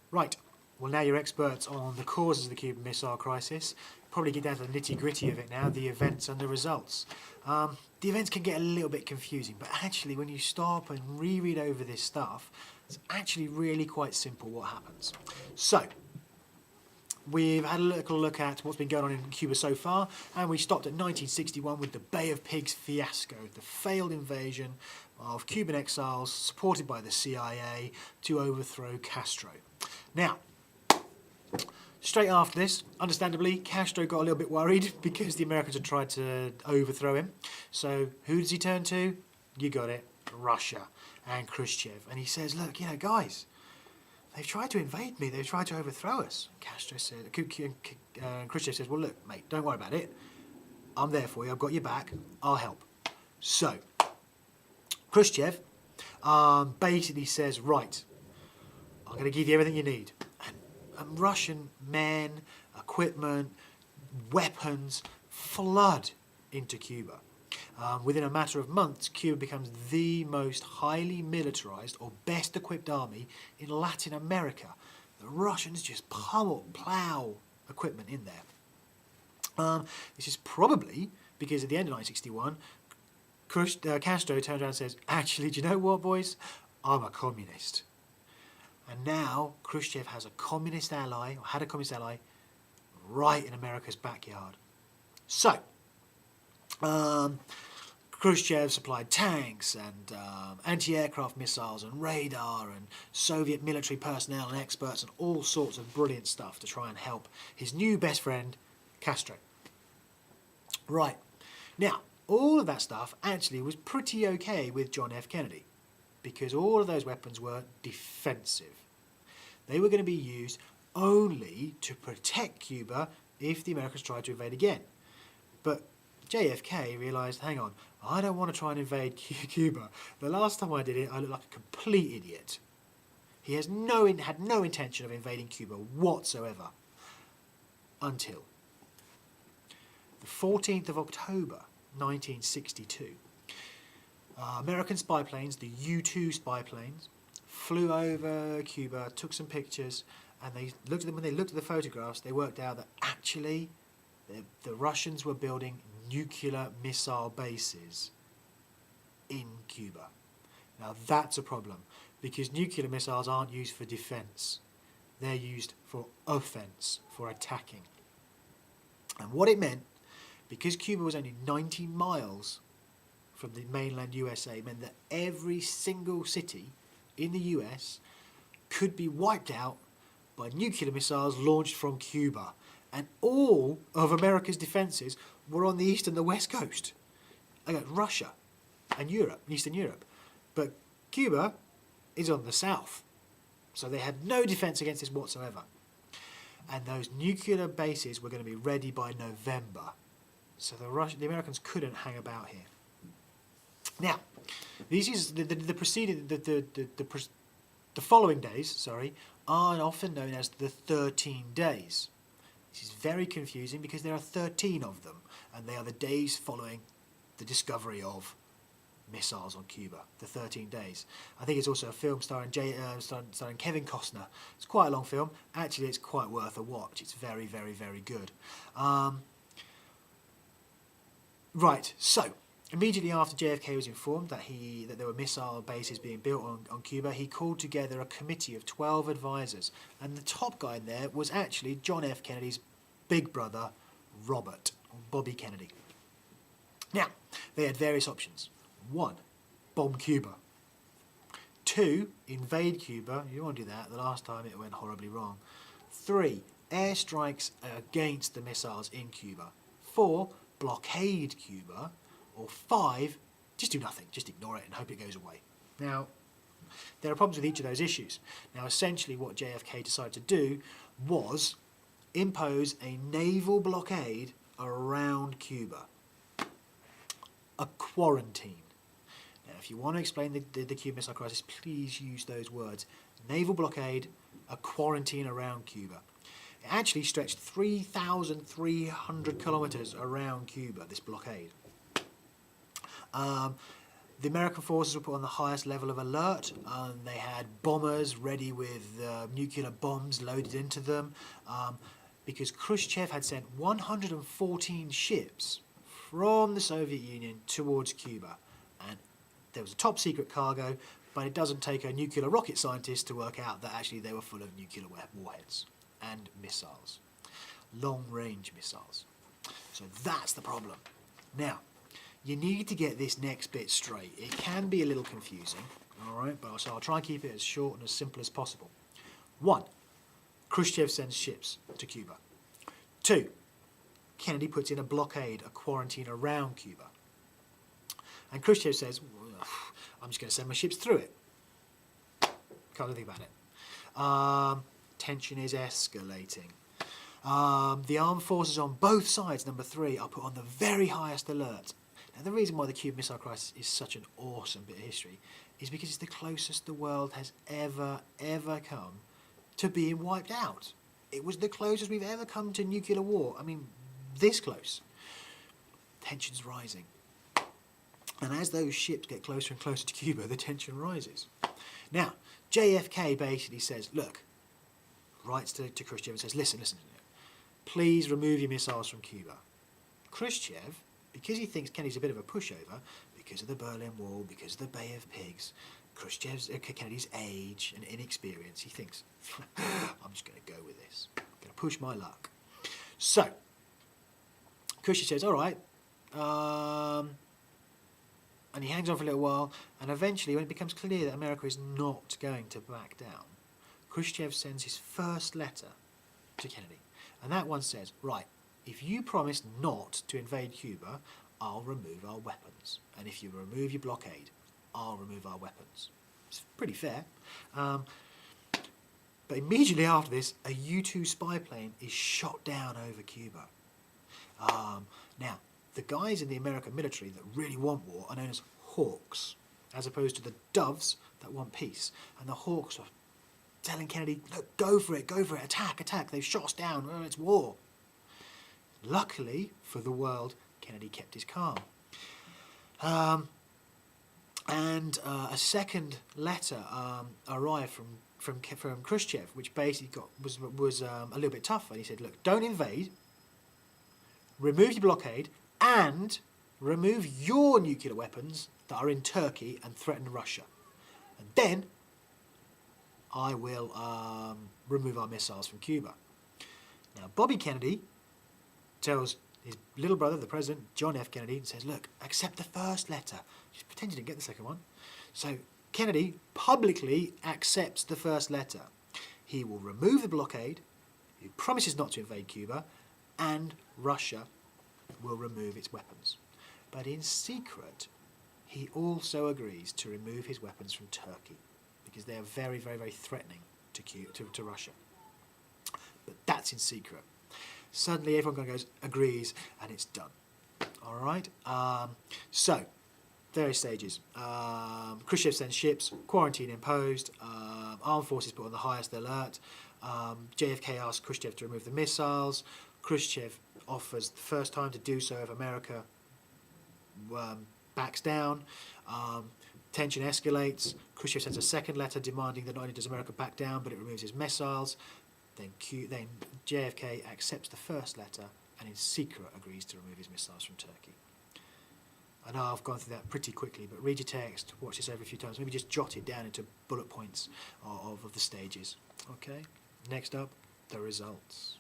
Right, well now you're experts on the causes of the Cuban Missile Crisis. Probably get down to the nitty-gritty of it now, the events and the results. The events can get a little bit confusing, but actually when you stop and reread over this stuff, it's actually really quite simple what happens. So, we've had a little look at what's been going on in Cuba so far, and we stopped at 1961 with the Bay of Pigs fiasco, the failed invasion of Cuban exiles supported by the CIA to overthrow Castro. Now, straight after this, understandably, Castro got a little bit worried because the Americans had tried to overthrow him. So who does he turn to? You got it, Russia and Khrushchev. And he says, look, guys, they've tried to invade me, they've tried to overthrow us. Castro said, Khrushchev says, well, look, mate, don't worry about it. I'm there for you, I've got your back, I'll help. So, Khrushchev basically says, right, I'm going to give you everything you need. And Russian men, equipment, weapons flood into Cuba. Within a matter of months, Cuba becomes the most highly militarized or best equipped army in Latin America. The Russians just plow equipment in there. This is probably because at the end of 1961, Castro turns around and says, actually, do you know what, boys? I'm a communist. And now Khrushchev has a communist ally, or had a communist ally, right in America's backyard. So, Khrushchev supplied tanks and anti-aircraft missiles and radar and Soviet military personnel and experts and all sorts of brilliant stuff to try and help his new best friend, Castro. Right. Now, all of that stuff actually was pretty okay with John F. Kennedy, because all of those weapons were defensive. They were going to be used only to protect Cuba if the Americans tried to invade again. But JFK realised, hang on, I don't want to try and invade Cuba. The last time I did it, I looked like a complete idiot. He had no intention of invading Cuba whatsoever. Until the 14th of October, 1962. American spy planes, the U-2 spy planes, flew over Cuba, took some pictures, and they looked at them. When they looked at the photographs, they worked out that actually the Russians were building nuclear missile bases in Cuba. Now that's a problem, because nuclear missiles aren't used for defence. They're used for offence, for attacking. And what it meant, because Cuba was only 19 miles from the mainland USA, meant that every single city in the US could be wiped out by nuclear missiles launched from Cuba. And all of America's defences were on the east and the west coast. Against Russia and Europe, Eastern Europe. But Cuba is on the south. So they had no defence against this whatsoever. And those nuclear bases were going to be ready by November. So the Americans couldn't hang about here. Now, these is the following days, are often known as the 13 days. This is very confusing because there are 13 of them, and they are the days following the discovery of missiles on Cuba, the 13 days. I think it's also a film starring Kevin Costner. It's quite a long film. Actually, it's quite worth a watch. It's very, very, very good. Right, so immediately after JFK was informed that there were missile bases being built on Cuba, he called together a committee of 12 advisors, and the top guy there was actually John F. Kennedy's big brother, Robert, or Bobby Kennedy. Now, they had various options. 1, bomb Cuba. 2, invade Cuba. You don't want to do that. The last time it went horribly wrong. 3, airstrikes against the missiles in Cuba. 4, blockade Cuba. Or 5, just do nothing, just ignore it and hope it goes away. Now, there are problems with each of those issues. Now, essentially what JFK decided to do was impose a naval blockade around Cuba. A quarantine. Now, if you want to explain the Cuban Missile Crisis, please use those words. Naval blockade, a quarantine around Cuba. It actually stretched 3,300 kilometres around Cuba, this blockade. The American forces were put on the highest level of alert. They had bombers ready with nuclear bombs loaded into them because Khrushchev had sent 114 ships from the Soviet Union towards Cuba. And there was a top secret cargo, but it doesn't take a nuclear rocket scientist to work out that actually they were full of nuclear warheads and missiles, long-range missiles. So that's the problem. Now, you need to get this next bit straight. It can be a little confusing, all right, but I'll try and keep it as short and as simple as possible. 1. Khrushchev sends ships to Cuba. 2. Kennedy puts in a blockade, a quarantine around Cuba. And Khrushchev says, well, I'm just going to send my ships through it. Can't do anything about it. Tension is escalating. The armed forces on both sides, number 3, are put on the very highest alert. Now, the reason why the Cuban Missile Crisis is such an awesome bit of history is because it's the closest the world has ever come to being wiped out. It was the closest we've ever come to nuclear war. I mean, this close. Tension's rising. And as those ships get closer and closer to Cuba, the tension rises. Now, JFK basically says, look, writes to Khrushchev and says, listen, please remove your missiles from Cuba. Khrushchev, because he thinks Kennedy's a bit of a pushover, because of the Berlin Wall, because of the Bay of Pigs, Kennedy's age and inexperience, he thinks, I'm just going to go with this. I'm going to push my luck. So, Khrushchev says, all right, and he hangs on for a little while, and eventually, when it becomes clear that America is not going to back down, Khrushchev sends his first letter to Kennedy. And that one says, right, if you promise not to invade Cuba, I'll remove our weapons. And if you remove your blockade, I'll remove our weapons. It's pretty fair. But immediately after this, a U-2 spy plane is shot down over Cuba. Now, the guys in the American military that really want war are known as hawks, as opposed to the doves that want peace. And the hawks are telling Kennedy, look, go for it, attack, they've shot us down, it's war. Luckily for the world, Kennedy kept his calm. And a second letter arrived from Khrushchev, which basically was a little bit tougher. He said, look, don't invade, remove your blockade, and remove your nuclear weapons that are in Turkey and threaten Russia. And then I will remove our missiles from Cuba. Now, Bobby Kennedy tells his little brother, the president, John F. Kennedy, and says, look, accept the first letter. Just pretend you didn't get the second one. So Kennedy publicly accepts the first letter. He will remove the blockade, he promises not to invade Cuba, and Russia will remove its weapons. But in secret, he also agrees to remove his weapons from Turkey, because they are very, very, very threatening to Russia. But that's in secret. Suddenly everyone goes, agrees, and it's done. All right? So, various stages. Khrushchev sends ships, quarantine imposed, armed forces put on the highest alert. JFK asks Khrushchev to remove the missiles. Khrushchev offers the first time to do so if America backs down. Tension escalates. Khrushchev sends a second letter demanding that not only does America back down, but it removes its missiles. Then JFK accepts the first letter and in secret agrees to remove his missiles from Turkey. I know I've gone through that pretty quickly, but read your text, watch this over a few times, maybe just jot it down into bullet points of the stages. Okay, next up, the results.